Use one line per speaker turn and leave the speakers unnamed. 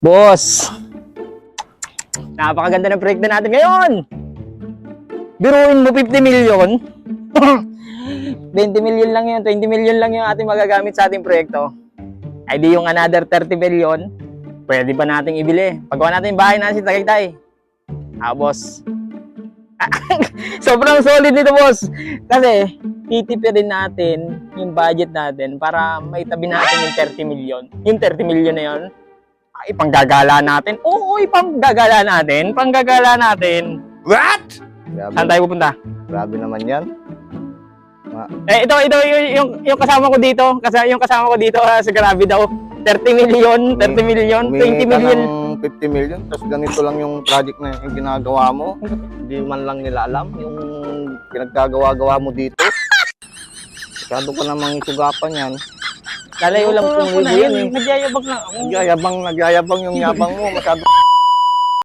Boss, napakaganda ng proyekto natin ngayon. Biruin mo 50 million. 20 million lang yun, 20 million lang yung ating magagamit sa ating proyekto. Ay di yung another 30 million, pwede ba nating ibili? Paggawa natin yung bahay natin sa Tagaytay. Boss. Sobrang solid nito, boss. Kasi, titipirin natin yung budget natin para maitabi natin yung 30 million. Yung 30 million na yun, ipanggagala natin. Oo, ipanggagala natin. Panggagala natin.
What?
Saan tayo pupunta?
Grabe naman yan.
Ito yung kasama ko dito. Yung kasama ko dito sa Grabe daw. 30 million, 30 million, 20 million.
50 million, tapos ganito lang yung project na yung ginagawa mo. Hindi man lang nila alam yung pinaggagawa-gawa mo dito. Masyado ka namang isugapan yan.
Lalayo lang po
Oo,
na
yan
yan. Nagyayabang lang ako.
Nagyayabang yung yabang mo. Masyado